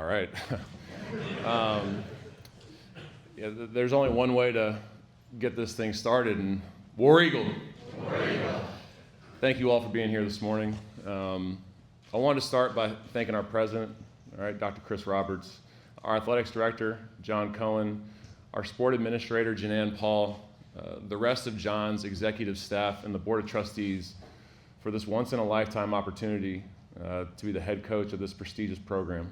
All right. There's only one way to get this thing started, and War Eagle. War Eagle. Thank you all for being here this morning. I wanted to start by thanking our president, Dr. Chris Roberts, our athletics director, John Cohen, our sport administrator, Janan Paul, the rest of John's executive staff, and the board of trustees for this once-in-a-lifetime opportunity to be the head coach of this prestigious program.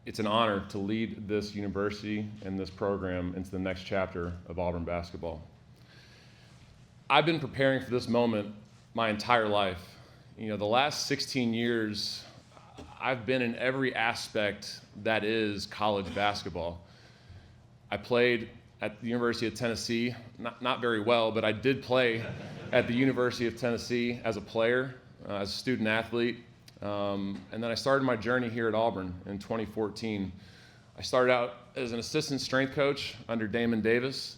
It's an honor to lead this university and this program into the next chapter of Auburn basketball. I've been preparing for this moment my entire life. The last 16 years, I've been in every aspect that is college basketball. I played at the University of Tennessee, not very well, but I did play at the University of Tennessee as a player, as a student athlete. And then I started my journey here at Auburn in 2014. I started out as an assistant strength coach under Damon Davis.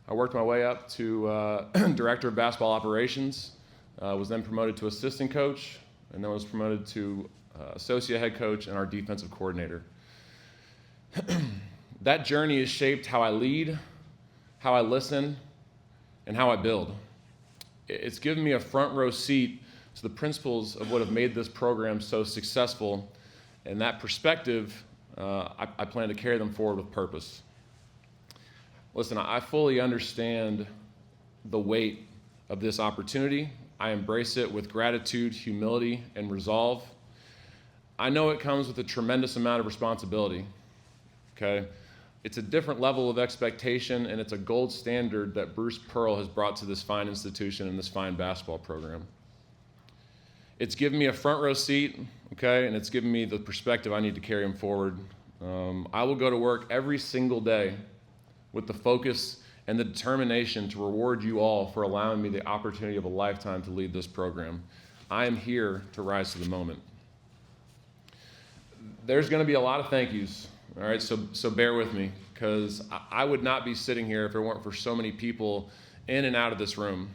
I worked my way up to director of basketball operations, was then promoted to assistant coach, and then was promoted to associate head coach and our defensive coordinator. That journey has shaped how I lead, how I listen, and how I build. It's given me a front row seat to the principles of what have made this program so successful, and that perspective, I plan to carry them forward with purpose. Listen, I fully understand the weight of this opportunity. I embrace it with gratitude, humility, and resolve. I know it comes with a tremendous amount of responsibility, okay? It's a different level of expectation, and it's a gold standard that Bruce Pearl has brought to this fine institution and this fine basketball program. It's given me a front row seat, okay, and it's given me the perspective I need to carry them forward. I will go to work every single day with the focus and the determination to reward you all for allowing me the opportunity of a lifetime to lead this program. I am here to rise to the moment. There's going to be a lot of thank yous, all right, so bear with me, because I would not be sitting here if it weren't for so many people in and out of this room.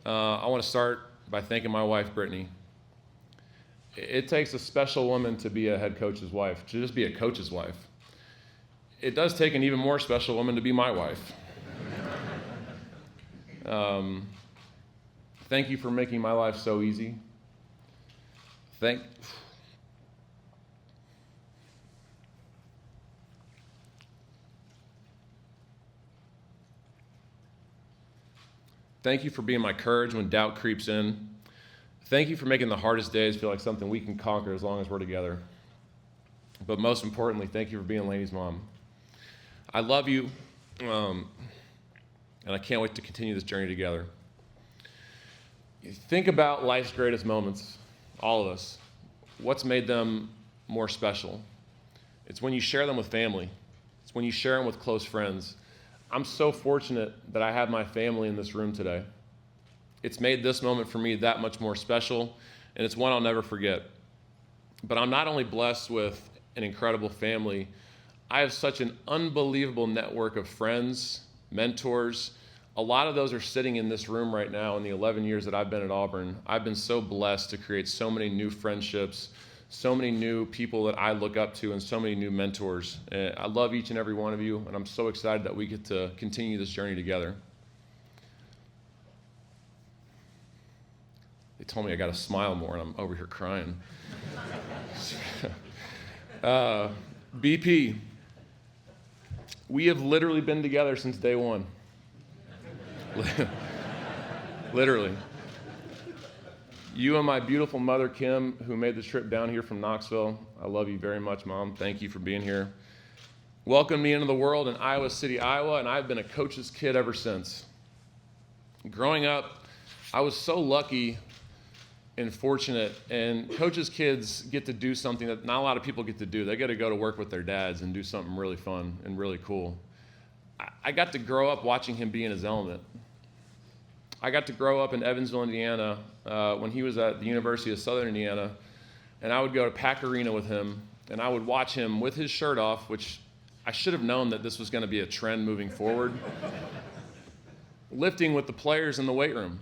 I want to start by thanking my wife, Brittany. It takes a special woman to be a head coach's wife, to just be a coach's wife. It does take an even more special woman to be my wife. Thank you for making my life so easy. Thank you for being my courage when doubt creeps in. Thank you for making the hardest days feel like something we can conquer as long as we're together. But most importantly, thank you for being Lainey's mom. I love you, and I can't wait to continue this journey together. Think about life's greatest moments, all of us. What's made them more special? It's when you share them with family. It's when you share them with close friends. I'm so fortunate that I have my family in this room today. It's made this moment for me that much more special, and it's one I'll never forget. But I'm not only blessed with an incredible family, I have such an unbelievable network of friends, mentors. A lot of those are sitting in this room right now in the 11 years that I've been at Auburn. I've been so blessed to create so many new friendships, so many new people that I look up to, and so many new mentors. I love each and every one of you, and I'm so excited that we get to continue this journey together. They told me I got to smile more, and I'm over here crying. BP, we have literally been together since day one. Literally. You and my beautiful mother, Kim, who made the trip down here from Knoxville. I love you very much, Mom. Thank you for being here. Welcomed me into the world in Iowa City, Iowa, and I've been a coach's kid ever since. Growing up, I was so lucky and fortunate, and coaches' kids get to do something that not a lot of people get to do. They get to go to work with their dads and do something really fun and really cool. I got to grow up watching him be in his element. I got to grow up in Evansville, Indiana, when he was at the University of Southern Indiana, and I would go to Pack Arena with him, and I would watch him with his shirt off, which I should have known that this was going to be a trend moving forward, lifting with the players in the weight room,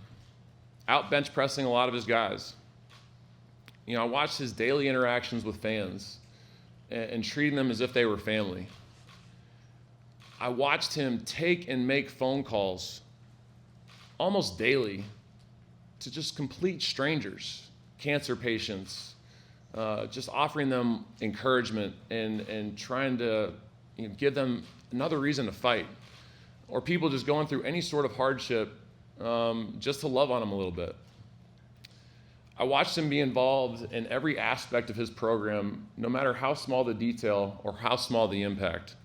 out bench pressing a lot of his guys. I watched his daily interactions with fans and treating them as if they were family. I watched him take and make phone calls almost daily to just complete strangers, cancer patients, just offering them encouragement and trying to give them another reason to fight, or people just going through any sort of hardship, just to love on them a little bit. I watched him be involved in every aspect of his program, no matter how small the detail or how small the impact.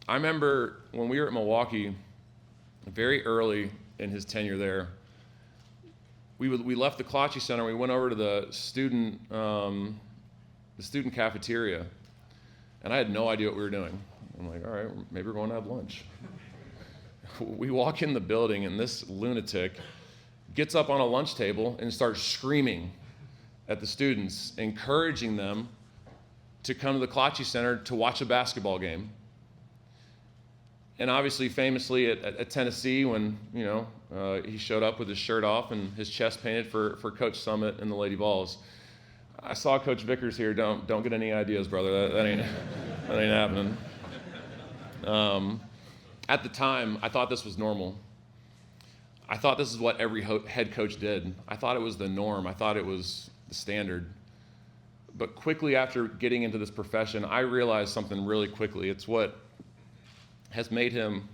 I remember when we were at Milwaukee, very early in his tenure there, we left the Clochy Center. We went over to the student cafeteria, and I had no idea what we were doing. I'm like, all right, maybe we're going to have lunch. We walk in the building, and this lunatic gets up on a lunch table and starts screaming at the students, encouraging them to come to the Clochy Center to watch a basketball game. And obviously, famously at Tennessee, when he showed up with his shirt off and his chest painted for Coach Summit and the Lady Vols. I saw Coach Vickers here. Don't get any ideas, brother. That ain't happening. At the time, I thought this was normal. I thought this is what every head coach did. I thought it was the norm. I thought it was the standard. But quickly after getting into this profession, I realized something really quickly. It's what has made him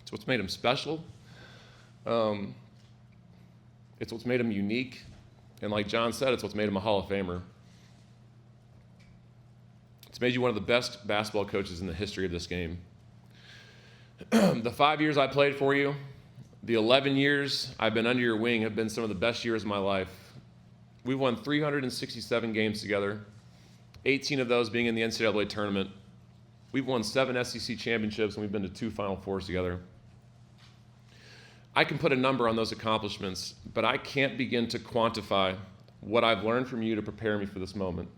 it's what's made him special. It's what's made him unique. And like John said, it's what's made him a Hall of Famer. It's made you one of the best basketball coaches in the history of this game. The 5 years I played for you, the 11 years I've been under your wing have been some of the best years of my life. We've won 367 games together, 18 of those being in the NCAA tournament. We've won 7 SEC championships, and we've been to 2 Final Fours together. I can put a number on those accomplishments, but I can't begin to quantify what I've learned from you to prepare me for this moment.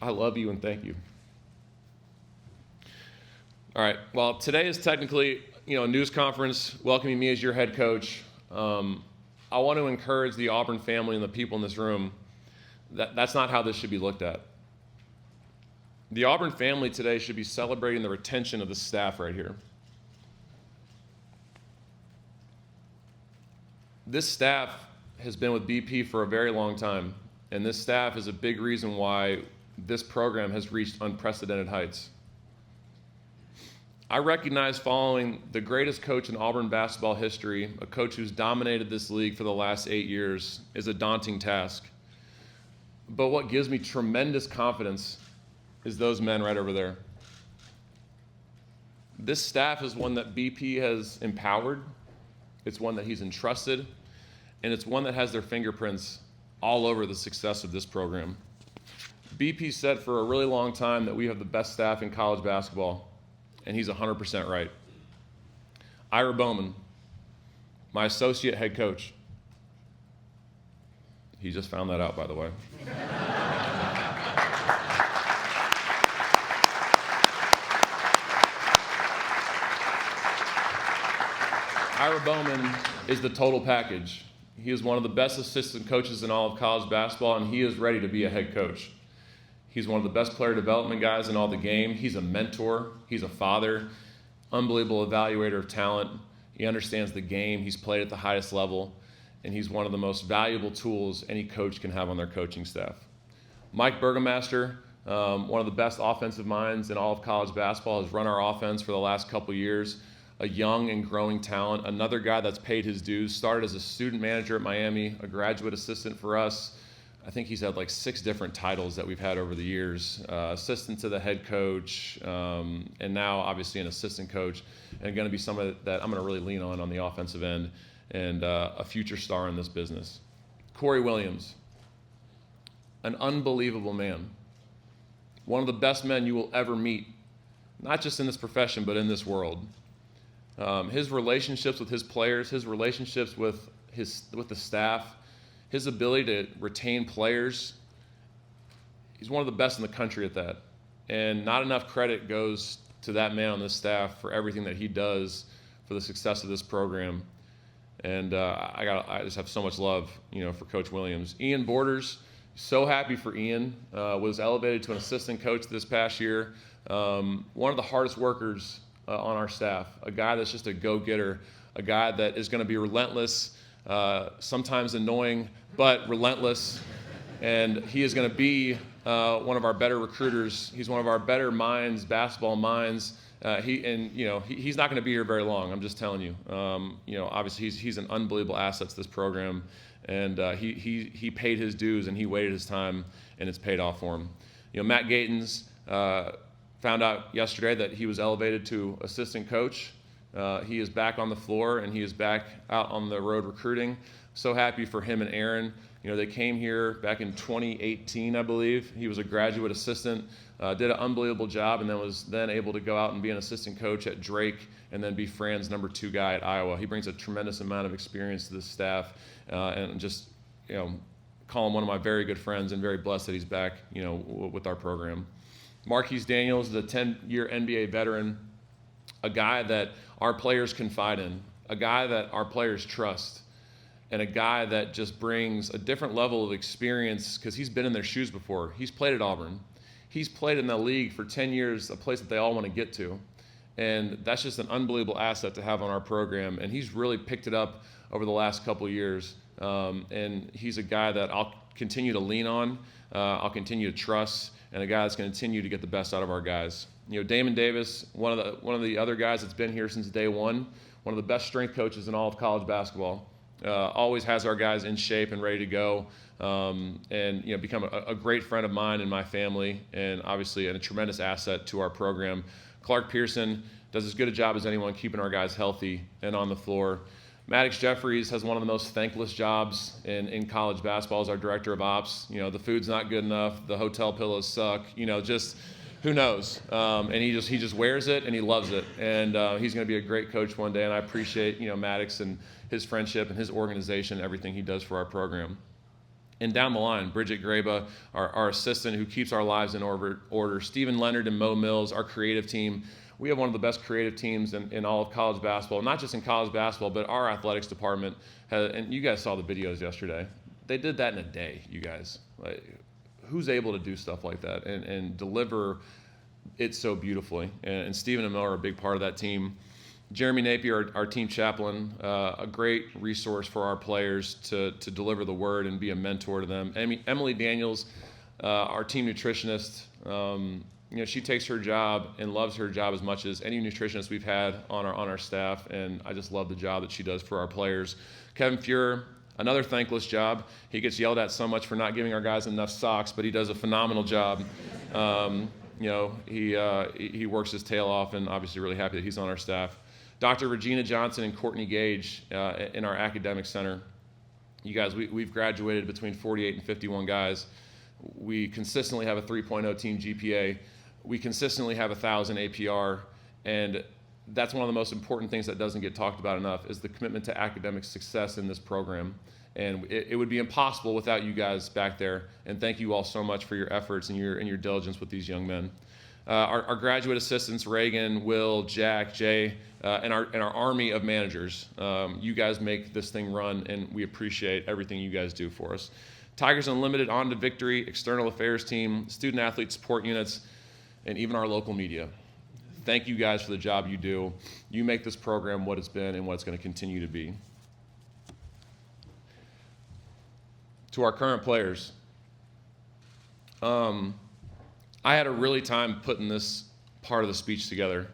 I love you and thank you. All right, well, today is technically, a news conference welcoming me as your head coach. I want to encourage the Auburn family and the people in this room that that's not how this should be looked at. The Auburn family today should be celebrating the retention of the staff right here. This staff has been with BP for a very long time, and this staff is a big reason why this program has reached unprecedented heights. I recognize following the greatest coach in Auburn basketball history, a coach who's dominated this league for the last 8 years, is a daunting task. But what gives me tremendous confidence is those men right over there. This staff is one that BP has empowered, it's one that he's entrusted, and it's one that has their fingerprints all over the success of this program. BP said for a really long time that we have the best staff in college basketball, and he's 100% right. Ira Bowman, my associate head coach. He just found that out, by the way. Ira Bowman is the total package. He is one of the best assistant coaches in all of college basketball, and he is ready to be a head coach. He's one of the best player development guys in all the game. He's a mentor. He's a father, unbelievable evaluator of talent. He understands the game. He's played at the highest level, and he's one of the most valuable tools any coach can have on their coaching staff. Mike Burgomaster, one of the best offensive minds in all of college basketball, has run our offense for the last couple years. A young and growing talent, another guy that's paid his dues, started as a student manager at Miami, a graduate assistant for us. I think he's had like 6 different titles that we've had over the years, assistant to the head coach, and now obviously an assistant coach, and going to be somebody that I'm going to really lean on the offensive end, and a future star in this business. Corey Williams, an unbelievable man, one of the best men you will ever meet, not just in this profession, but in this world. His relationships with his players, his relationships with the staff, his ability to retain players, he's one of the best in the country at that. And not enough credit goes to that man on this staff for everything that he does for the success of this program. And I just have so much love, for Coach Williams. Ian Borders, so happy for Ian. Was elevated to an assistant coach this past year. One of the hardest workers on our staff. A guy that's just a go-getter. A guy that is going to be relentless, sometimes annoying, but relentless. And he is going to be one of our better recruiters. He's one of our better minds, basketball minds. He's not going to be here very long. I'm just telling you. Obviously he's an unbelievable asset to this program, and he paid his dues and he waited his time, and it's paid off for him. Matt Gatens found out yesterday that he was elevated to assistant coach. He is back on the floor and he is back out on the road recruiting. So happy for him and Aaron. They came here back in 2018, I believe. He was a graduate assistant, did an unbelievable job, and then was able to go out and be an assistant coach at Drake and then be Fran's number 2 guy at Iowa. He brings a tremendous amount of experience to this staff, and just, call him one of my very good friends, and very blessed that he's back, with our program. Marquise Daniels is a 10-year NBA veteran, a guy that our players confide in, a guy that our players trust, and a guy that just brings a different level of experience because he's been in their shoes before. He's played at Auburn. He's played in the league for 10 years, a place that they all want to get to. And that's just an unbelievable asset to have on our program. And he's really picked it up over the last couple of years. And he's a guy that I'll continue to lean on, I'll continue to trust, and a guy that's going to continue to get the best out of our guys. Damon Davis, one of the other guys that's been here since day one of the best strength coaches in all of college basketball. Always has our guys in shape and ready to go, and become a great friend of mine and my family, and obviously a tremendous asset to our program. Clark Pearson does as good a job as anyone keeping our guys healthy and on the floor. Maddox Jeffries has one of the most thankless jobs in college basketball as our director of ops. The food's not good enough, the hotel pillows suck, just who knows? And he just wears it and he loves it, and he's going to be a great coach one day. And I appreciate Maddox and his friendship and his organization, everything he does for our program. And down the line, Bridget Graba, our assistant who keeps our lives in order. Stephen Leonard and Mo Mills, our creative team. We have one of the best creative teams in all of college basketball, not just in college basketball, but our athletics department. And you guys saw the videos yesterday. They did that in a day, you guys. Who's able to do stuff like that and deliver it so beautifully? And Stephen and Mo are a big part of that team. Jeremy Napier, our team chaplain, a great resource for our players to deliver the word and be a mentor to them. Emily Daniels, our team nutritionist, she takes her job and loves her job as much as any nutritionist we've had on our staff, and I just love the job that she does for our players. Kevin Fuhrer, another thankless job. He gets yelled at so much for not giving our guys enough socks, but he does a phenomenal job. He works his tail off, and obviously really happy that he's on our staff. Dr. Regina Johnson and Courtney Gage in our academic center. You guys, we've graduated between 48 and 51 guys. We consistently have a 3.0 team GPA. We consistently have 1,000 APR, and that's one of the most important things that doesn't get talked about enough is the commitment to academic success in this program. And it would be impossible without you guys back there. And thank you all so much for your efforts and your diligence with these young men. Our graduate assistants, Reagan, Will, Jack, Jay, and our army of managers. You guys make this thing run, and we appreciate everything you guys do for us. Tigers Unlimited, On to Victory, external affairs team, student athlete support units, and even our local media. Thank you guys for the job you do. You make this program what it's been and what it's going to continue to be. To our current players, I had a really time putting this part of the speech together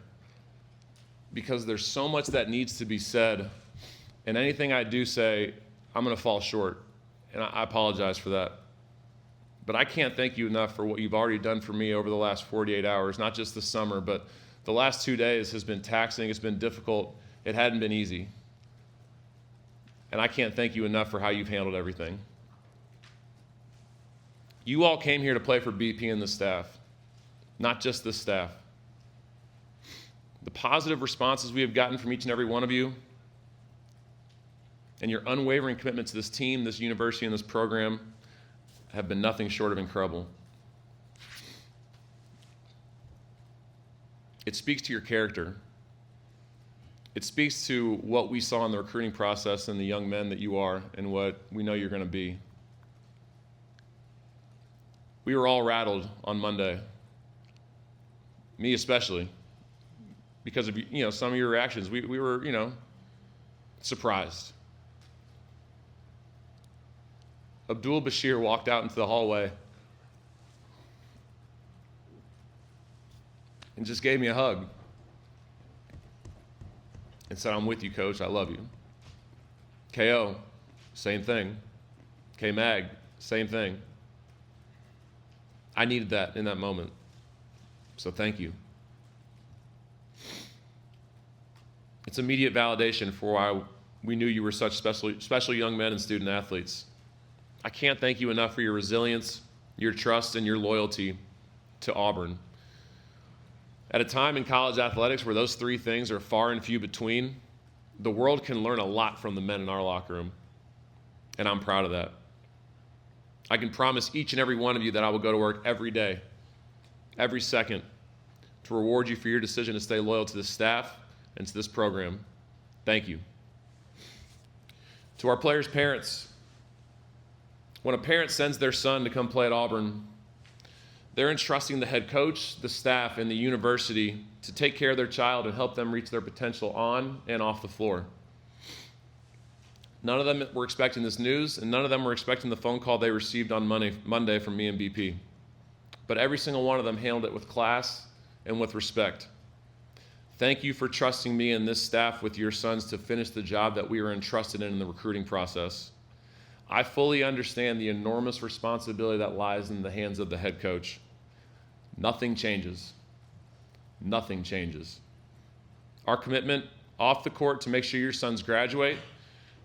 because there's so much that needs to be said, and anything I do say, I'm going to fall short, and I apologize for that. But I can't thank you enough for what you've already done for me over the last 48 hours, not just this summer, but the last 2 days has been taxing, it's been difficult, it hadn't been easy. And I can't thank you enough for how you've handled everything. You all came here to play for BP and the staff, not just this staff. The positive responses we have gotten from each and every one of you, and your unwavering commitment to this team, this university, and this program have been nothing short of incredible. it speaks to your character. It speaks to what we saw in the recruiting process and the young men that you are and what we know you're going to be. We were all rattled on Monday, me especially, because of some of your reactions. We were surprised. Abdul Bashir walked out into the hallway and just gave me a hug and said, "I'm with you, Coach. I love you." KO, same thing. K-Mag, same thing. I needed that in that moment. So thank you. It's immediate validation for why we knew you were such special young men and student athletes. I can't thank you enough for your resilience, your trust, and your loyalty to Auburn. At a time in college athletics where those three things are far and few between, the world can learn a lot from the men in our locker room, and I'm proud of that. I can promise each and every one of you that I will go to work every day, every second, to reward you for your decision to stay loyal to this staff and to this program. Thank you. To our players' parents, when a parent sends their son to come play at Auburn, they're entrusting the head coach, the staff, and the university to take care of their child and help them reach their potential on and off the floor. None of them were expecting this news, and none of them were expecting the phone call they received on Monday from me and BP. But every single one of them handled it with class and with respect. Thank you for trusting me and this staff with your sons to finish the job that we were entrusted in the recruiting process. I fully understand the enormous responsibility that lies in the hands of the head coach. Nothing changes. Nothing changes. Our commitment off the court to make sure your sons graduate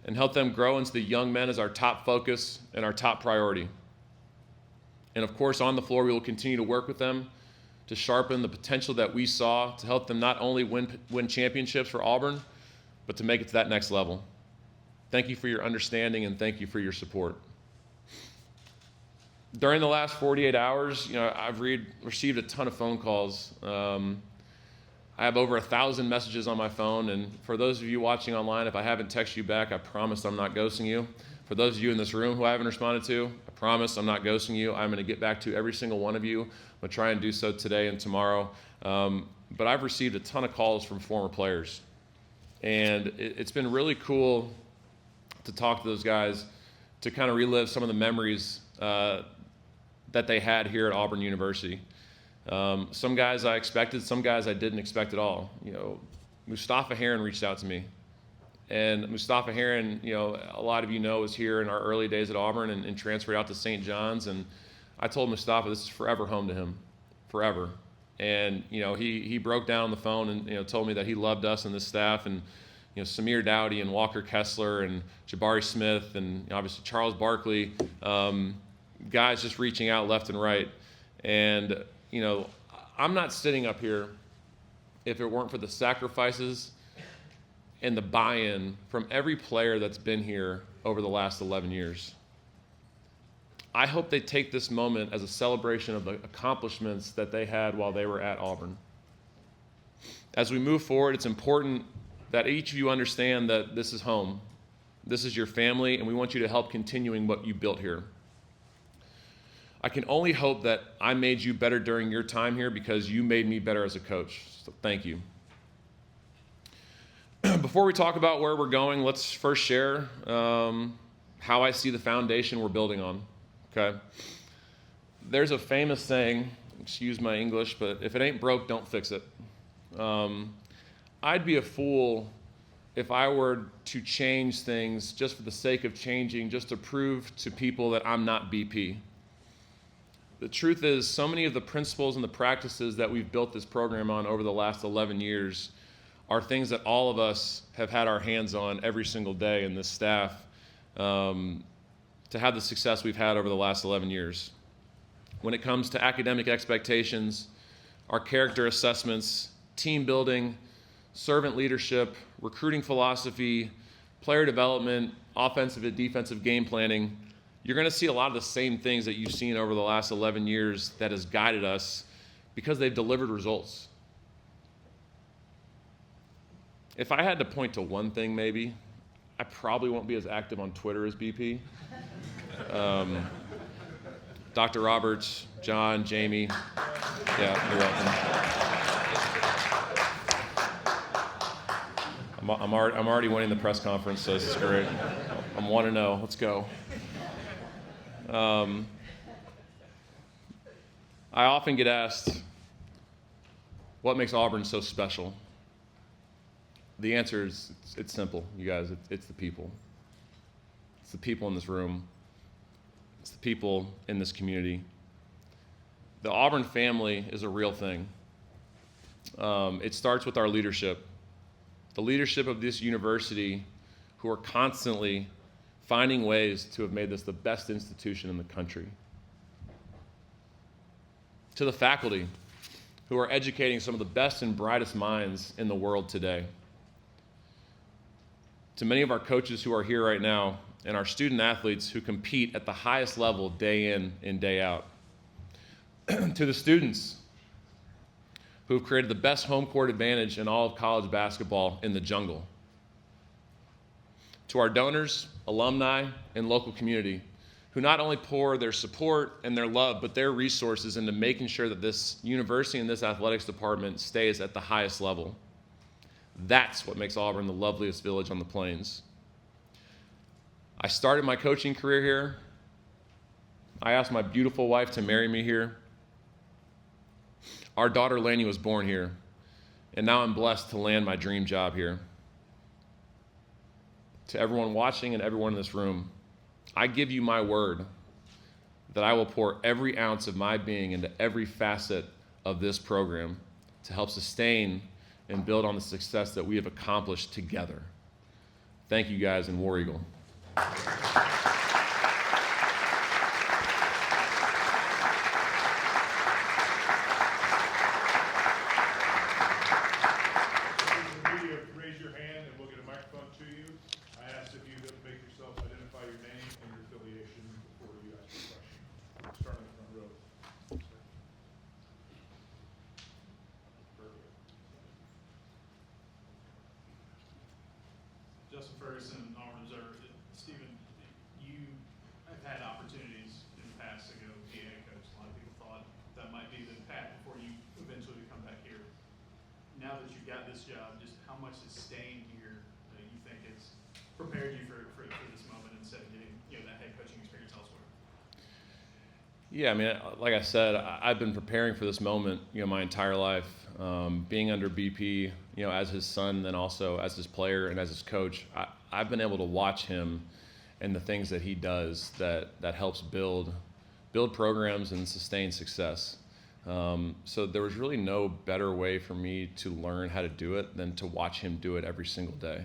and help them grow into the young men is our top focus and our top priority. And of course, on the floor, we will continue to work with them to sharpen the potential that we saw to help them not only win championships for Auburn, but to make it to that next level. Thank you for your understanding and thank you for your support. During the last 48 hours, I've received a ton of phone calls. I have over 1,000 messages on my phone, and for those of you watching online, if I haven't texted you back, I promise I'm not ghosting you. For those of you in this room who I haven't responded to, I promise I'm not ghosting you. I'm going to get back to every single one of you. I'm going to try and do so today and tomorrow. But I've received a ton of calls from former players, and it's been really cool to talk to those guys, to kind of relive some of the memories that they had here at Auburn University. Some guys I expected, some guys I didn't expect at all. Mustafa Heron reached out to me. And Mustafa Heron, a lot of you know, was here in our early days at Auburn and transferred out to St. John's. And I told Mustafa this is forever home to him, forever. And, he broke down on the phone and, told me that he loved us and this staff. And, Samir Dowdy and Walker Kessler and Jabari Smith and obviously Charles Barkley, guys just reaching out left and right. And, I'm not sitting up here if it weren't for the sacrifices and the buy-in from every player that's been here over the last 11 years. I hope they take this moment as a celebration of the accomplishments that they had while they were at Auburn. As we move forward, it's important that each of you understand that this is home. This is your family, and we want you to help continuing what you built here. I can only hope that I made you better during your time here because you made me better as a coach. So thank you. Before we talk about where we're going, let's first share how I see the foundation we're building on, okay? There's a famous saying, excuse my English, but if it ain't broke, don't fix it. I'd be a fool if I were to change things just for the sake of changing, just to prove to people that I'm not BP. The truth is, so many of the principles and the practices that we've built this program on over the last 11 years are things that all of us have had our hands on every single day in this staff to have the success we've had over the last 11 years. When it comes to academic expectations, our character assessments, team building, servant leadership, recruiting philosophy, player development, offensive and defensive game planning, you're going to see a lot of the same things that you've seen over the last 11 years that has guided us because they've delivered results. If I had to point to one thing, maybe, I probably won't be as active on Twitter as BP. Dr. Roberts, John, Jamie, yeah, you're welcome. I'm already winning the press conference, so this is great. I'm 1-0. Let's go. I often get asked, what makes Auburn so special? The answer is, it's simple, you guys. It's the people. It's the people in this room. It's the people in this community. The Auburn family is a real thing. It starts with our leadership. The leadership of this university, who are constantly finding ways to have made this the best institution in the country. To the faculty, who are educating some of the best and brightest minds in the world today. To many of our coaches who are here right now, and our student athletes who compete at the highest level day in and day out. To the students who have created the best home court advantage in all of college basketball in the jungle. To our donors, alumni, and local community, who not only pour their support and their love, but their resources into making sure that this university and this athletics department stays at the highest level. That's what makes Auburn the loveliest village on the plains. I started my coaching career here. I asked my beautiful wife to marry me here. Our daughter Laney was born here, and now I'm blessed to land my dream job here. To everyone watching and everyone in this room, I give you my word that I will pour every ounce of my being into every facet of this program to help sustain and build on the success that we have accomplished together. Thank you guys, and War Eagle. Raise your hand and we'll get a microphone to you. I asked if you could make yourself identify your name and your affiliation before you ask your question. Start in the front row. Perfect. Justin Ferguson, Auburn Observer. Stephen, you have had opportunities in the past to go be a head coach. A lot of people thought that might be the path before you eventually come back here. Now that you've got this job, just how much is staying here that you think has prepared you for this moment instead of getting that head coaching experience elsewhere? Yeah, I mean, like I said, I've been preparing for this moment, my entire life. Being under BP, as his son, then also as his player and as his coach, I've been able to watch him and the things that he does that helps build programs and sustain success. So there was really no better way for me to learn how to do it than to watch him do it every single day.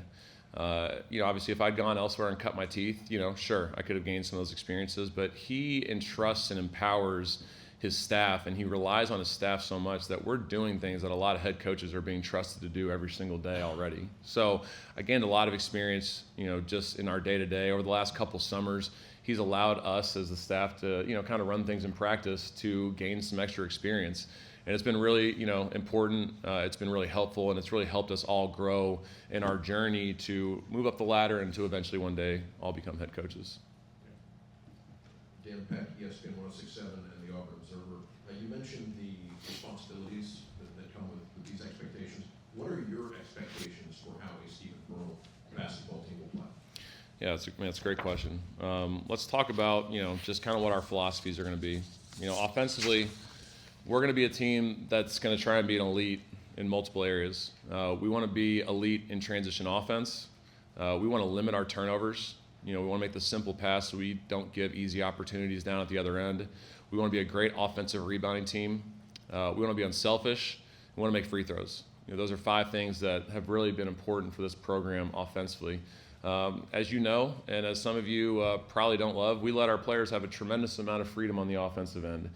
Obviously, if I'd gone elsewhere and cut my teeth, sure, I could have gained some of those experiences, but he entrusts and empowers his staff, and he relies on his staff so much that we're doing things that a lot of head coaches are being trusted to do every single day already. So I gained a lot of experience, just in our day-to-day. Over the last couple summers, he's allowed us as the staff to, kind of run things in practice to gain some extra experience. And it's been really, important. It's been really helpful, and it's really helped us all grow in our journey to move up the ladder and to eventually one day all become head coaches. Dan Peck, ESPN 1067 and the Auburn Observer. You mentioned the responsibilities that come with these expectations. What are your expectations for how a Stephen Pearl basketball team will play? Yeah, that's a great question. Let's talk about, just kind of what our philosophies are going to be. Offensively, we're going to be a team that's going to try and be an elite in multiple areas. We want to be elite in transition offense. We want to limit our turnovers. We want to make the simple pass so we don't give easy opportunities down at the other end. We want to be a great offensive rebounding team. We want to be unselfish. We want to make free throws. Those are 5 things that have really been important for this program offensively. As you know, and as some of you probably don't love, we let our players have a tremendous amount of freedom on the offensive end.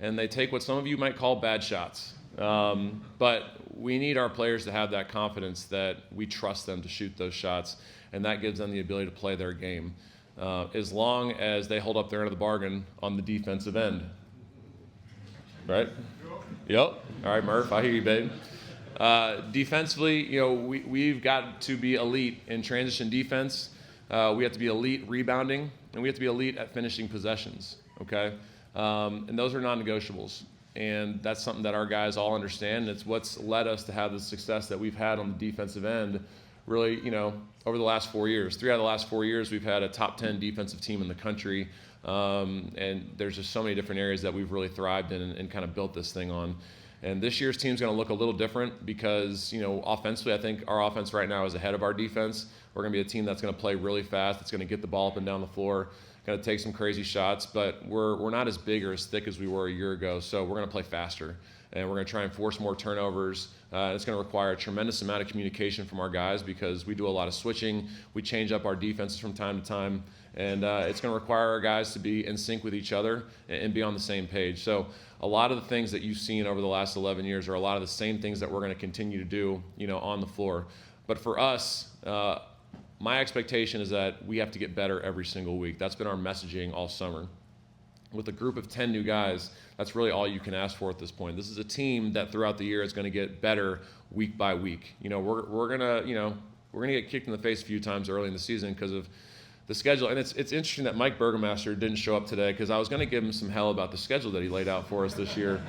And they take what some of you might call bad shots. But we need our players to have that confidence that we trust them to shoot those shots, and that gives them the ability to play their game, as long as they hold up their end of the bargain on the defensive end. Right? Yep. All right, Murph, I hear you, babe. Defensively, we've got to be elite in transition defense. We have to be elite rebounding, and we have to be elite at finishing possessions, okay? And those are non-negotiables. And that's something that our guys all understand. And it's what's led us to have the success that we've had on the defensive end really, over the last 4 years. 3 out of the last 4 years, we've had a top 10 defensive team in the country. And there's just so many different areas that we've really thrived in and kind of built this thing on. And this year's team's going to look a little different because, offensively, I think our offense right now is ahead of our defense. We're going to be a team that's going to play really fast. It's going to get the ball up and down the floor, going to take some crazy shots. But we're not as big or as thick as we were a year ago, so we're going to play faster. And we're going to try and force more turnovers. It's going to require a tremendous amount of communication from our guys because we do a lot of switching. We change up our defenses from time to time. And it's going to require our guys to be in sync with each other and be on the same page. So a lot of the things that you've seen over the last 11 years are a lot of the same things that we're going to continue to do, on the floor. But for us, my expectation is that we have to get better every single week. That's been our messaging all summer. With a group of 10 new guys, that's really all you can ask for at this point. This is a team that throughout the year is going to get better week by week. We're gonna get kicked in the face a few times early in the season because of the schedule. And it's interesting that Mike Burgomaster didn't show up today because I was going to give him some hell about the schedule that he laid out for us this year.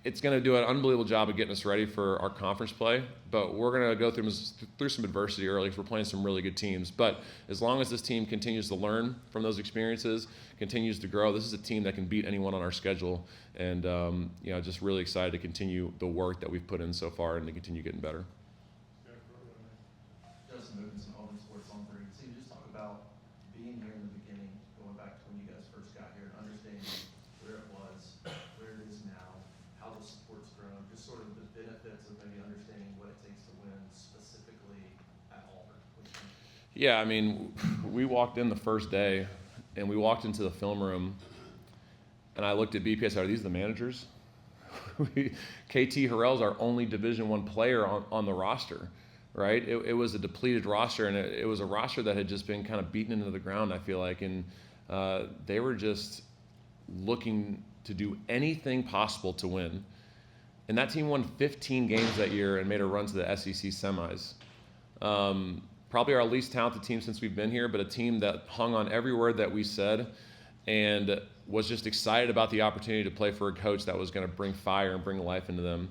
It's going to do an unbelievable job of getting us ready for our conference play, but we're going to go through some adversity early because we're playing some really good teams. But as long as this team continues to learn from those experiences, continues to grow, this is a team that can beat anyone on our schedule. And just really excited to continue the work that we've put in so far and to continue getting better. Justin Movens from Auburn Sports on 3. So you just talk about being here in the beginning, going back to when you guys first got here, and understanding where it was, where it is now, how the support's grown, just sort of the benefits of maybe understanding what it takes to win specifically at Auburn. Yeah, we walked in the first day, and we walked into the film room, and I looked at BP. I said, "Are these the managers?" KT Harrell's our only Division I player on the roster. Right? It was a depleted roster, and it was a roster that had just been kind of beaten into the ground, I feel like. And they were just looking to do anything possible to win. And that team won 15 games that year and made a run to the SEC semis. Probably our least talented team since we've been here, but a team that hung on every word that we said and was just excited about the opportunity to play for a coach that was going to bring fire and bring life into them.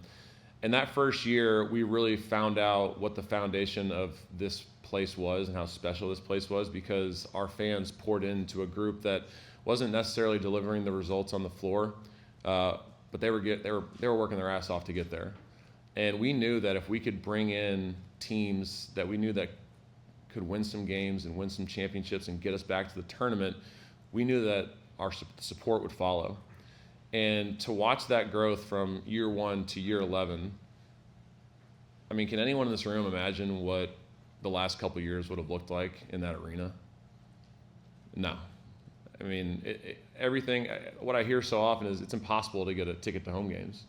And that first year, we really found out what the foundation of this place was and how special this place was because our fans poured into a group that wasn't necessarily delivering the results on the floor, but they were working their ass off to get there. And we knew that if we could bring in teams that we knew that could win some games and win some championships and get us back to the tournament, we knew that our support would follow. And to watch that growth from year 1 to year 11, can anyone in this room imagine what the last couple of years would have looked like in that arena? No. Everything, what I hear so often is it's impossible to get a ticket to home games,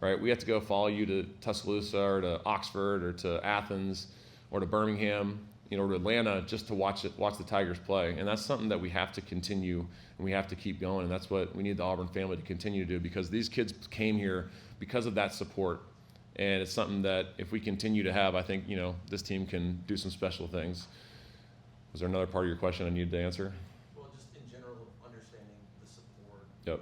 right? We have to go follow you to Tuscaloosa or to Oxford or to Athens or to Birmingham, or to Atlanta just to watch the Tigers play. And that's something that we have to continue and we have to keep going. And that's what we need the Auburn family to continue to do because these kids came here because of that support. And it's something that if we continue to have, I think, this team can do some special things. Was there another part of your question I needed to answer? Well, just in general, understanding the support, Yep.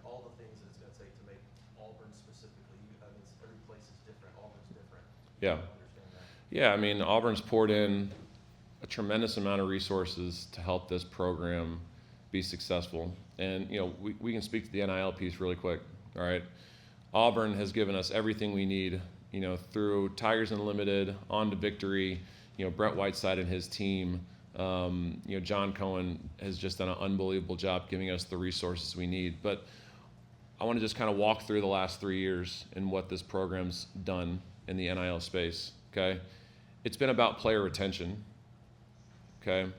all the things that it's going to take to make Auburn specifically. Every place is different. Auburn's different. Yeah. Yeah, Auburn's poured in a tremendous amount of resources to help this program be successful. And, we can speak to the NIL piece really quick, all right? Auburn has given us everything we need, through Tigers Unlimited, on to victory, Brett Whiteside and his team. John Cohen has just done an unbelievable job giving us the resources we need. But I want to just kind of walk through the last 3 years and what this program's done in the NIL space, okay? It's been about player retention. Okay.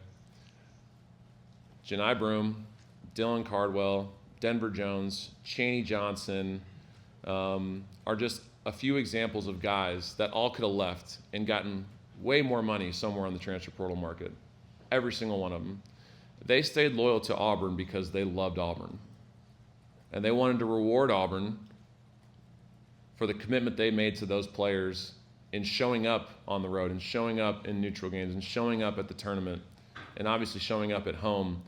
Janai Broom, Dylan Cardwell, Denver Jones, Chaney Johnson are just a few examples of guys that all could have left and gotten way more money somewhere on the transfer portal market. Every single one of them. They stayed loyal to Auburn because they loved Auburn. And they wanted to reward Auburn for the commitment they made to those players in showing up on the road and showing up in neutral games and showing up at the tournament and obviously showing up at home.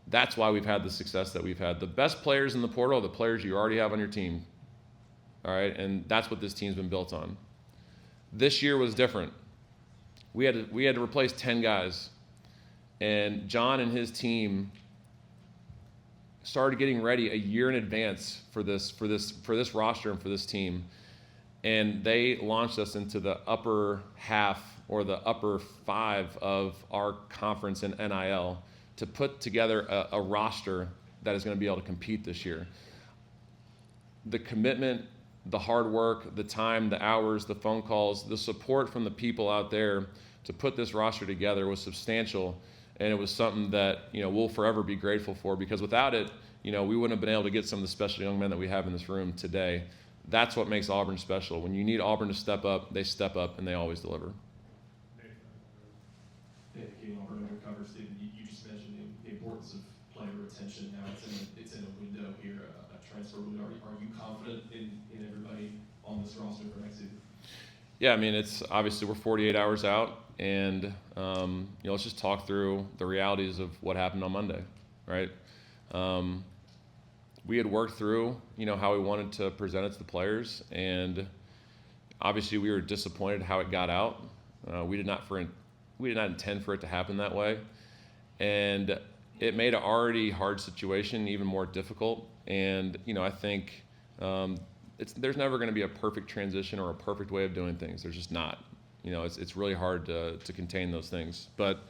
That's why we've had the success that we've had. The best players in the portal are the players you already have on your team. All right, and that's what this team's been built on. This year was different. We had to replace 10 guys, and John and his team started getting ready a year in advance for this roster and for this team, and they launched us into the upper half or the upper 5 of our conference in NIL to put together a roster that is going to be able to compete this year. The commitment, the hard work, the time, the hours, the phone calls, the support from the people out there to put this roster together was substantial, and it was something that we'll forever be grateful for, because without it, we wouldn't have been able to get some of the special young men that we have in this room today. That's what makes Auburn special. When you need Auburn to step up, they step up and they always deliver. Hey, King Auburn undercover, Stephen, you just mentioned the importance of player retention. Now it's in a window here, a transfer window. Are you confident in everybody on this roster for next season? Yeah, I mean, it's obviously we're 48 hours out, and let's just talk through the realities of what happened on Monday, right? We had worked through, how we wanted to present it to the players, and obviously we were disappointed how it got out. We did not intend for it to happen that way, and it made an already hard situation even more difficult. And I think there's never going to be a perfect transition or a perfect way of doing things. There's just not. It's really hard to contain those things. But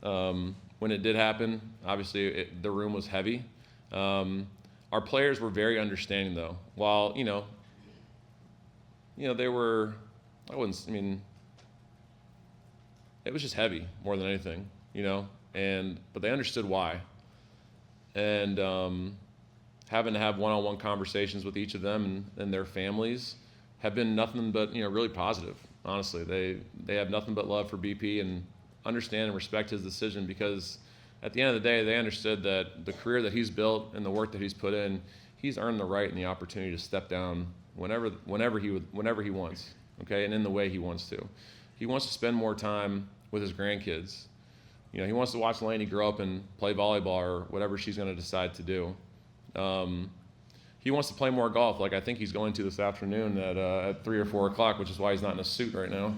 when it did happen, obviously the room was heavy. Our players were very understanding, though. While they were, it was just heavy more than anything, but they understood why. And having to have one-on-one conversations with each of them and their families have been nothing but really positive. Honestly, they have nothing but love for BP and understand and respect his decision, because at the end of the day, they understood that the career that he's built and the work that he's put in, he's earned the right and the opportunity to step down whenever he wants, okay, and in the way he wants to. He wants to spend more time with his grandkids. He wants to watch Lainey grow up and play volleyball or whatever she's going to decide to do. He wants to play more golf, like I think he's going to this afternoon at 3 or 4 o'clock, which is why he's not in a suit right now.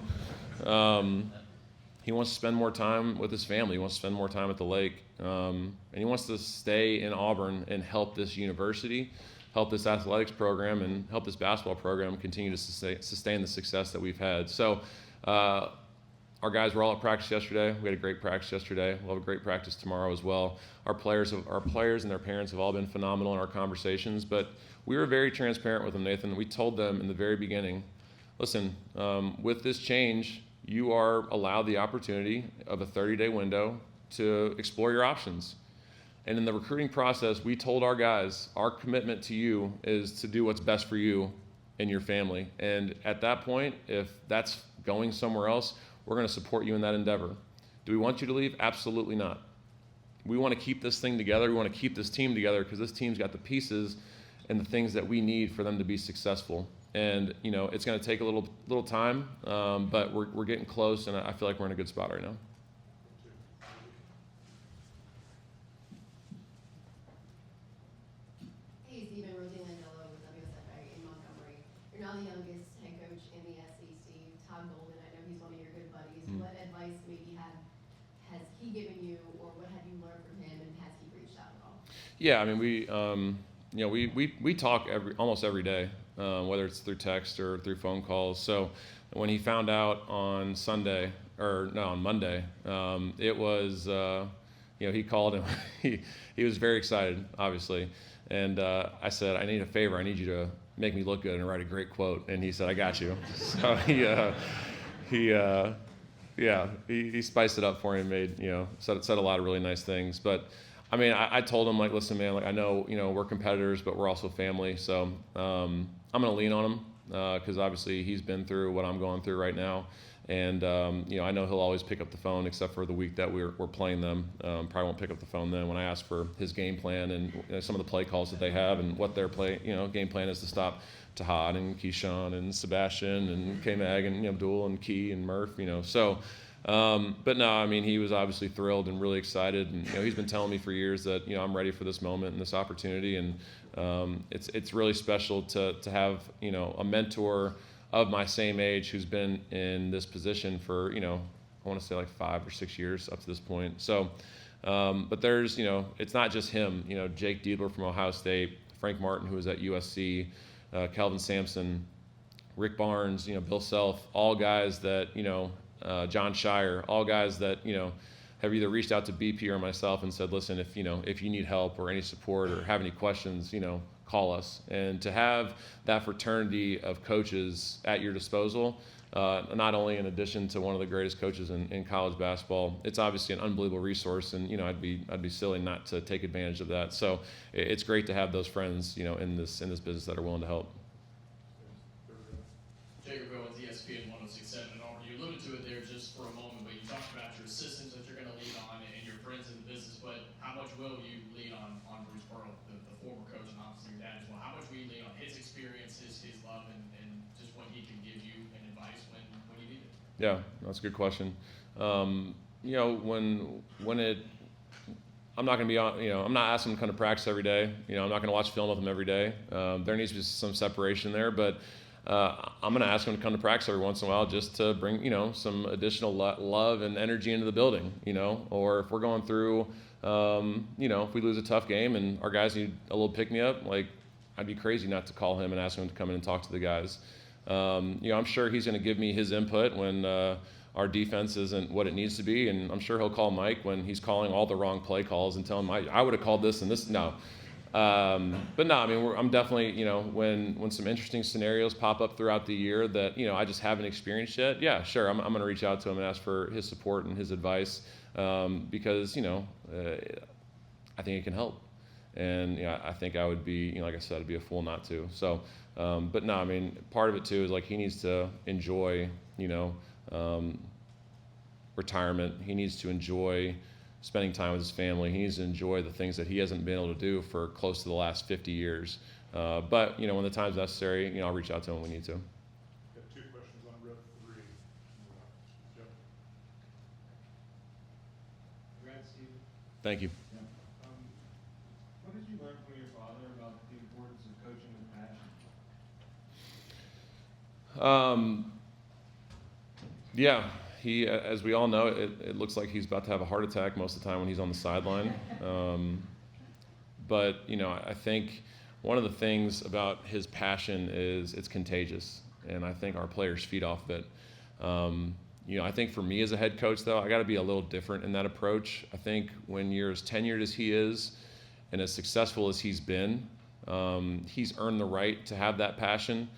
He wants to spend more time with his family. He wants to spend more time at the lake. And he wants to stay in Auburn and help this university, help this athletics program, and help this basketball program continue to sustain the success that we've had. So our guys were all at practice yesterday. We had a great practice yesterday. We'll have a great practice tomorrow as well. Our players and their parents have all been phenomenal in our conversations. But we were very transparent with them, Nathan. We told them in the very beginning, listen, with this change, you are allowed the opportunity of a 30-day window to explore your options. And in the recruiting process, we told our guys, our commitment to you is to do what's best for you and your family. And at that point, if that's going somewhere else, we're going to support you in that endeavor. Do we want you to leave? Absolutely not. We want to keep this thing together. We want to keep this team together, because this team's got the pieces and the things that we need for them to be successful. And it's going to take a little time, but we're getting close, and I feel like we're in a good spot right now. Hey, Stephen, Rosie Landello with WSFA in Montgomery. You're now the youngest head coach in the SEC. Todd Golden, I know he's one of your good buddies. What advice maybe has he given you, or what have you learned from him, and has he reached out at all? Yeah, I mean, we talk almost every day, whether it's through text or through phone calls. So when he found out on Monday, it was, he called and he was very excited, obviously. And I said, I need a favor. I need you to make me look good and write a great quote. And he said, I got you. So he spiced it up for him, said a lot of really nice things. But I mean, I told him, listen, man, I know, we're competitors, but we're also family. So I'm going to lean on him because obviously he's been through what I'm going through right now. And I know he'll always pick up the phone, except for the week that we're playing them. Probably won't pick up the phone then when I ask for his game plan and some of the play calls that they have and what their game plan is to stop Tahad and Keyshawn and Sebastian and K-Mag and Abdul and Key and Murph. So. But no, I mean, he was obviously thrilled and really excited, and he's been telling me for years that I'm ready for this moment and this opportunity, and it's really special to have a mentor of my same age who's been in this position for I want to say like 5 or 6 years up to this point. So, but there's it's not just him. Jake Diedler from Ohio State, Frank Martin who was at USC, Kelvin Sampson, Rick Barnes, Bill Self, all guys that John Shire, all guys that have either reached out to BP or myself and said, listen, if you need help or any support or have any questions, call us. And to have that fraternity of coaches at your disposal, not only in addition to one of the greatest coaches in college basketball, it's obviously an unbelievable resource, and I'd be silly not to take advantage of that. So it's great to have those friends in this business that are willing to help. Jacob Owens, ESPN 106.7 in Auburn. You alluded to it there just for a moment, but you talked about your systems that you're going to lean on and your friends in the business. But how much will you lean on Bruce Pearl, the former coach, and obviously your dad as well? How much will you lean on his experience, his love, and just what he can give you and advice when you need it? Yeah, that's a good question. I'm not going to be on, I'm not asking him to come to practice every day. I'm not going to watch film with him every day. There needs to be some separation there, but I'm going to ask him to come to practice every once in a while just to bring, some additional love and energy into the building, or if we're going through, if we lose a tough game and our guys need a little pick-me-up, like I'd be crazy not to call him and ask him to come in and talk to the guys. I'm sure he's going to give me his input when our defense isn't what it needs to be, and I'm sure he'll call Mike when he's calling all the wrong play calls and tell him I would have called this and this. No. But no, I mean, I'm definitely, when some interesting scenarios pop up throughout the year that, I just haven't experienced yet, yeah, sure, I'm going to reach out to him and ask for his support and his advice because, I think it can help. And, I think I would be, like I said, I'd be a fool not to. So, but no, I mean, part of it too is like he needs to enjoy, retirement. He needs to enjoy spending time with his family. He needs to enjoy the things that he hasn't been able to do for close to the last 50 years. But, when the time's necessary, I'll reach out to him when we need to. Got 2 questions on row 3. Yep. Congrats, Steve. Thank you. What did you learn from your father about the importance of coaching with passion? Yeah, he, as we all know, it looks like he's about to have a heart attack most of the time when he's on the sideline. But, I think one of the things about his passion is it's contagious, and I think our players feed off of it. I think for me as a head coach, though, I got to be a little different in that approach. I think when you're as tenured as he is and as successful as he's been, he's earned the right to have that passion.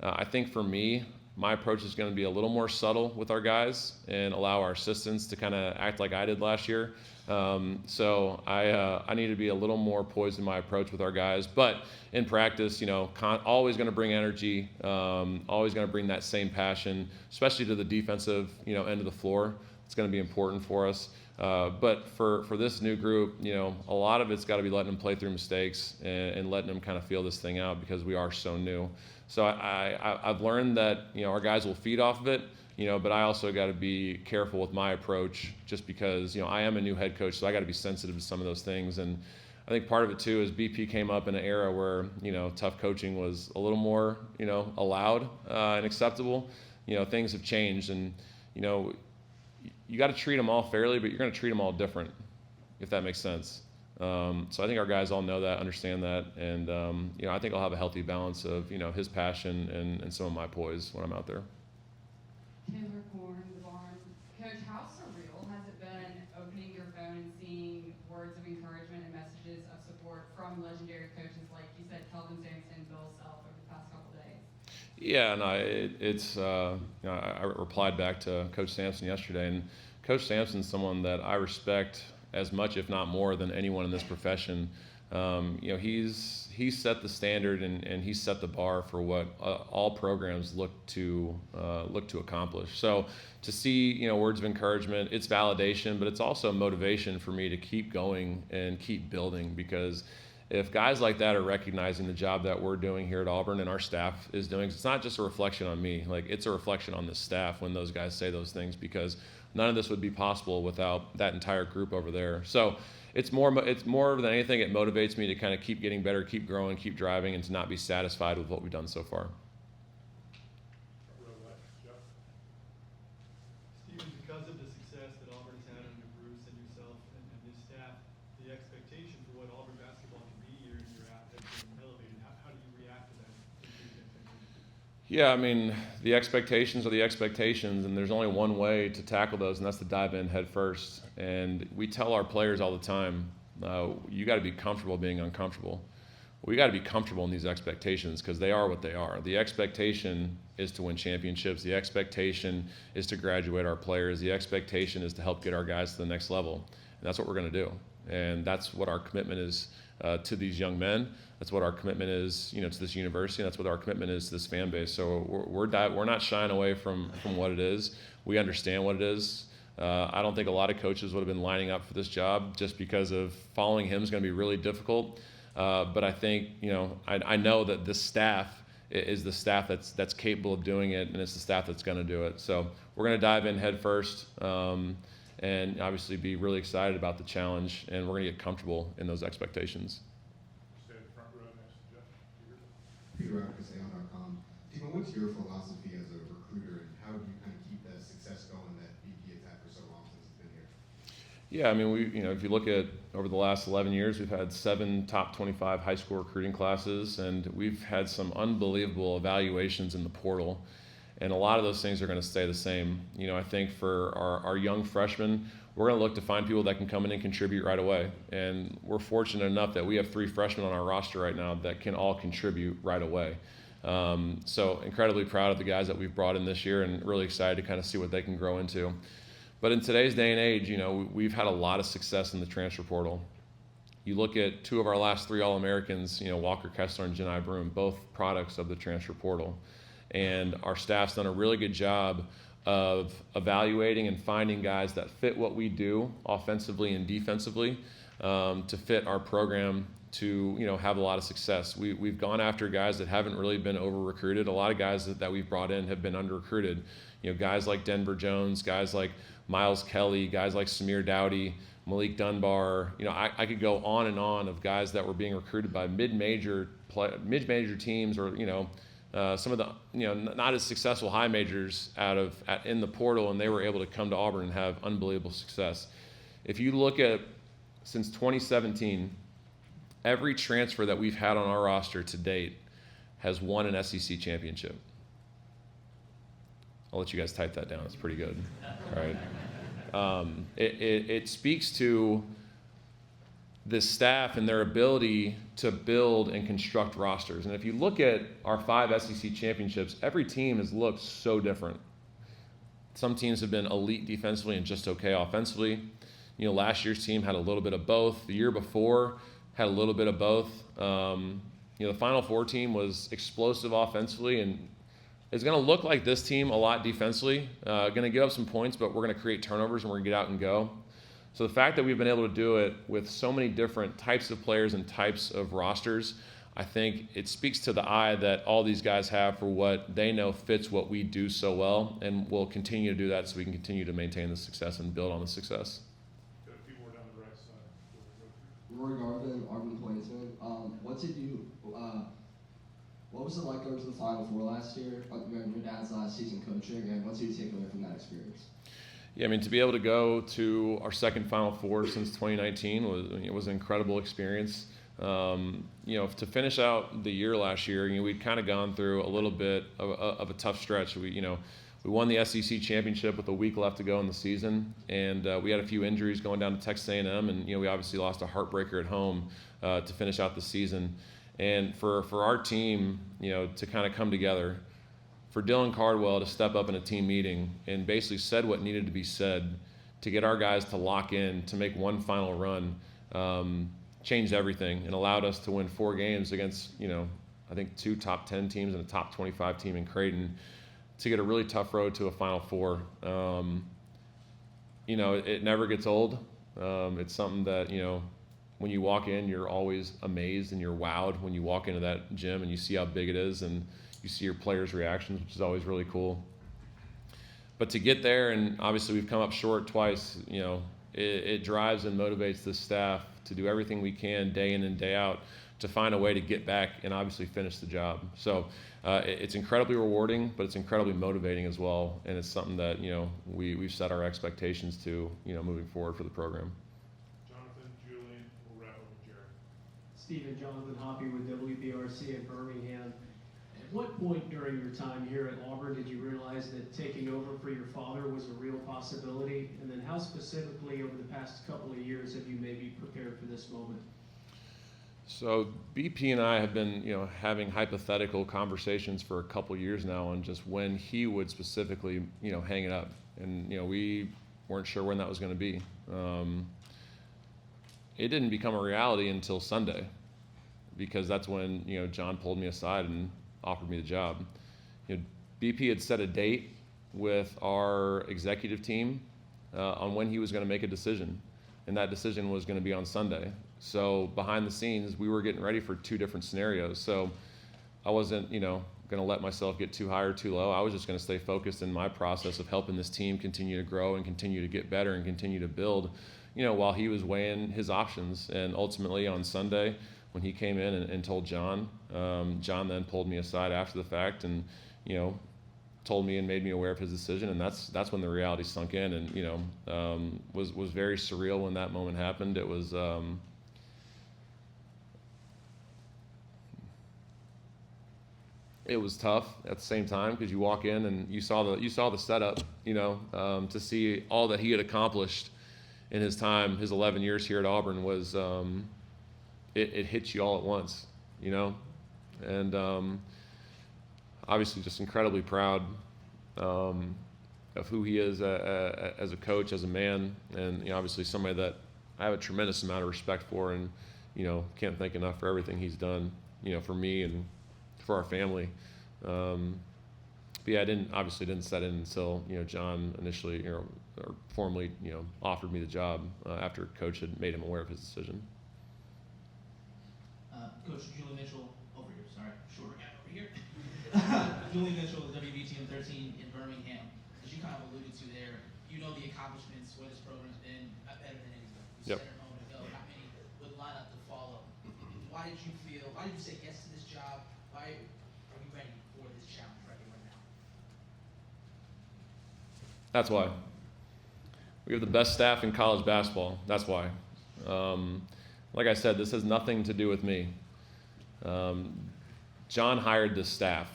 I think for me, my approach is going to be a little more subtle with our guys and allow our assistants to kind of act like I did last year. So I need to be a little more poised in my approach with our guys. But in practice, always going to bring energy, always going to bring that same passion, especially to the defensive, end of the floor. It's going to be important for us. But for this new group, a lot of it's got to be letting them play through mistakes and letting them kind of feel this thing out because we are so new. So I've learned that, our guys will feed off of it, but I also got to be careful with my approach just because, I am a new head coach, so I got to be sensitive to some of those things. And I think part of it too is BP came up in an era where, tough coaching was a little more, allowed and acceptable. Things have changed and, you got to treat them all fairly, but you're going to treat them all different, if that makes sense. So I think our guys all know that, understand that, and I think I'll have a healthy balance of his passion and some of my poise when I'm out there. Taylor Corn, the Barn. Coach, how surreal has it been opening your phone and seeing words of encouragement and messages of support from legendary coaches like you said, Kelvin Sampson, Bill Self over the past couple days? Yeah, no, it's I replied back to Coach Sampson yesterday, and Coach Sampson's someone that I respect as much, if not more, than anyone in this profession. He's set the standard and he's set the bar for what all programs look to accomplish. So to see words of encouragement, it's validation, but it's also motivation for me to keep going and keep building, because if guys like that are recognizing the job that we're doing here at Auburn and our staff is doing, it's not just a reflection on me, like it's a reflection on the staff when those guys say those things, because none of this would be possible without that entire group over there. So it's more than anything, it motivates me to kind of keep getting better, keep growing, keep driving, and to not be satisfied with what we've done so far. Stephen, because of the success that Auburn's had under Bruce and yourself and his staff, the expectation for what Auburn basketball can be year in, year out has been elevated. How do you react to that? Yeah, I mean, the expectations are the expectations, and there's only one way to tackle those, and that's to dive in head first. And we tell our players all the time, you got to be comfortable being uncomfortable. We got to be comfortable in these expectations, because they are what they are. The expectation is to win championships. The expectation is to graduate our players. The expectation is to help get our guys to the next level. And that's what we're going to do. And that's what our commitment is to these young men. That's what our commitment is, to this university. And that's what our commitment is to this fan base. So we're not shying away from what it is. We understand what it is. I don't think a lot of coaches would have been lining up for this job just because of following him is going to be really difficult. But I think, I know that this staff is the staff that's capable of doing it, and it's the staff that's going to do it. So we're going to dive in head first, and obviously be really excited about the challenge, and we're going to get comfortable in those expectations. Stay in the front row next to Jeff. Peter Atkins.com. Stephen, what's your philosophy as a recruiter, and how do you kind of keep that success going that BP has had for so long since it's been here? Yeah, I mean, if you look at over the last 11 years, we've had 7 top 25 high school recruiting classes, and we've had some unbelievable evaluations in the portal. And a lot of those things are going to stay the same. I think for our young freshmen, we're going to look to find people that can come in and contribute right away. And we're fortunate enough that we have 3 freshmen on our roster right now that can all contribute right away. So incredibly proud of the guys that we've brought in this year, and really excited to kind of see what they can grow into. But in today's day and age, we've had a lot of success in the transfer portal. You look at 2 of our last 3 All-Americans, Walker Kessler and Jani Broom, both products of the transfer portal. And our staff's done a really good job of evaluating and finding guys that fit what we do offensively and defensively, to fit our program to have a lot of success. We've gone after guys that haven't really been over-recruited. A lot of guys that we've brought in have been under-recruited. Guys like Denver Jones, guys like Miles Kelly, guys like Samir Dowdy, Malik Dunbar. I could go on and on of guys that were being recruited by mid-major teams, or some of the not as successful high majors in the portal, and they were able to come to Auburn and have unbelievable success. If you look at since 2017, every transfer that we've had on our roster to date has won an SEC championship. I'll let you guys type that down. It's pretty good. All right. It speaks to the staff and their ability to build and construct rosters. And if you look at our 5 SEC championships, every team has looked so different. Some teams have been elite defensively and just okay offensively. Last year's team had a little bit of both. The year before had a little bit of both. The Final Four team was explosive offensively, and it's going to look like this team a lot defensively. Going to give up some points, but we're going to create turnovers and we're going to get out and go. So the fact that we've been able to do it with so many different types of players and types of rosters, I think it speaks to the eye that all these guys have for what they know fits what we do so well, and we'll continue to do that so we can continue to maintain the success and build on the success. Got a few more down the right side. Rory Garvin, Auburn Plainsman. What was it like going to the Final Four last year? Your dad's last season coaching, and what's your takeaway from that experience? Yeah, I mean, to be able to go to our second Final Four since 2019 was an incredible experience. To finish out the year last year, we'd kind of gone through a little bit of a tough stretch. We won the SEC championship with a week left to go in the season, and we had a few injuries going down to Texas A&M, and we obviously lost a heartbreaker at home to finish out the season. And for our team, to kind of come together, for Dylan Cardwell to step up in a team meeting and basically said what needed to be said to get our guys to lock in, to make one final run, changed everything and allowed us to win 4 games against, I think 2 top 10 teams and a top 25 team in Creighton to get a really tough road to a Final Four. It never gets old. It's something that, when you walk in, you're always amazed and you're wowed when you walk into that gym and you see how big it is and you see your players' reactions, which is always really cool. But to get there, and obviously we've come up short twice, it drives and motivates the staff to do everything we can day in and day out to find a way to get back and obviously finish the job. So it's incredibly rewarding, but it's incredibly motivating as well. And it's something that, we've set our expectations to, moving forward for the program. Jonathan, Julian, we'll wrap up with Jared. Stephen, Jonathan Hoppy with WBRC in Birmingham. At what point during your time here at Auburn did you realize that taking over for your father was a real possibility? And then how specifically over the past couple of years have you maybe prepared for this moment? So BP and I have been, having hypothetical conversations for a couple years now on just when he would specifically, hang it up. And, we weren't sure when that was going to be. It didn't become a reality until Sunday, because that's when, John pulled me aside and offered me the job. BP had set a date with our executive team on when he was going to make a decision, and that decision was going to be on Sunday. So behind the scenes, we were getting ready for 2 different scenarios. So I wasn't, going to let myself get too high or too low. I was just going to stay focused in my process of helping this team continue to grow and continue to get better and continue to build, while he was weighing his options. And ultimately on Sunday, when he came in and told John, John then pulled me aside after the fact and, told me and made me aware of his decision. And that's when the reality sunk in and, was very surreal when that moment happened. It was, it was tough at the same time, because you walk in and you saw the setup, to see all that he had accomplished in his time, his 11 years here at Auburn was, it hits you all at once, and obviously just incredibly proud of who he is as a coach, as a man, and obviously somebody that I have a tremendous amount of respect for, and can't thank enough for everything he's done, for me and for our family. But yeah, I didn't set in until John initially or formally offered me the job after Coach had made him aware of his decision. Coach Julian Mitchell, over here, sorry, shorter guy over here. Julian Mitchell, WBTM 13 in Birmingham. As you kind of alluded to there, the accomplishments where this program's been better than anyone. You Yep. said it a moment ago, not many would line up to follow. Why did you say yes to this job? Why are you ready for this challenge right now? That's why. We have the best staff in college basketball. That's why. Like I said, this has nothing to do with me. John hired this staff.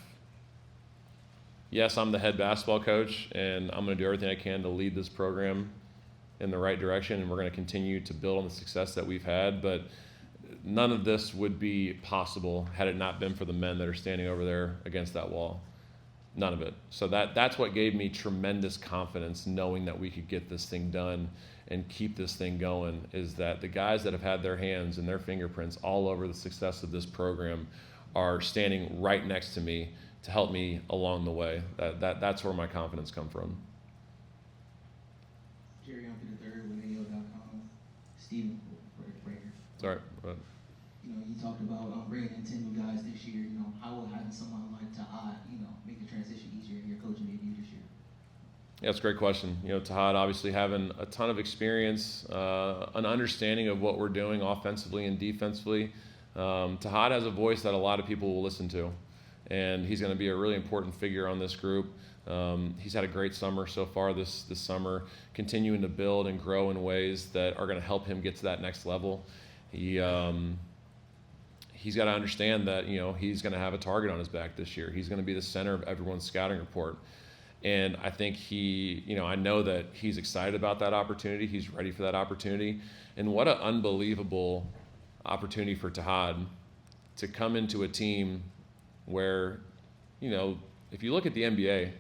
Yes, I'm the head basketball coach, and I'm going to do everything I can to lead this program in the right direction, and we're going to continue to build on the success that we've had. But none of this would be possible had it not been for the men that are standing over there against that wall. None of it. So that's what gave me tremendous confidence, knowing that we could get this thing done and keep this thing going, is that the guys that have had their hands and their fingerprints all over the success of this program are standing right next to me to help me along the way. That's where my confidence comes from. Jerry Humphrey III with AO.com. Stephen, right here. Sorry. You talked about bringing in 10 new guys this year. How will having someone like Tahad, make the transition easier in your coaching debut this year? Yeah, that's a great question. Tahad obviously having a ton of experience, an understanding of what we're doing offensively and defensively. Tahad has a voice that a lot of people will listen to, and he's going to be a really important figure on this group. He's had a great summer so far this summer, continuing to build and grow in ways that are going to help him get to that next level. He's got to understand that he's going to have a target on his back this year. He's going to be the center of everyone's scouting report. And I think I know that he's excited about that opportunity. He's ready for that opportunity. And what an unbelievable opportunity for Tahad to come into a team where, if you look at the NBA,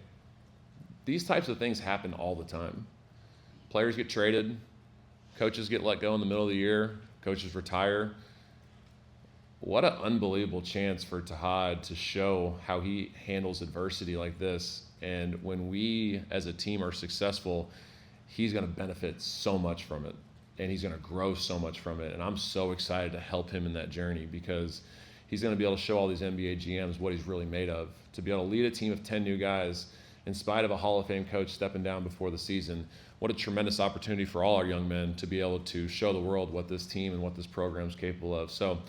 these types of things happen all the time. Players get traded, coaches get let go in the middle of the year, coaches retire. What an unbelievable chance for Tahad to show how he handles adversity like this. And when we as a team are successful, he's going to benefit so much from it, and he's going to grow so much from it. And I'm so excited to help him in that journey, because he's going to be able to show all these NBA GMs what he's really made of. To be able to lead a team of 10 new guys in spite of a Hall of Fame coach stepping down before the season, what a tremendous opportunity for all our young men to be able to show the world what this team and what this program is capable of. So,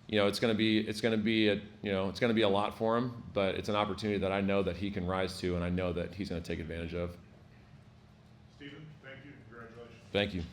it's going to be a lot for him, but it's an opportunity that I know that he can rise to, and I know that he's going to take advantage of. Stephen, thank you. Congratulations. Thank you.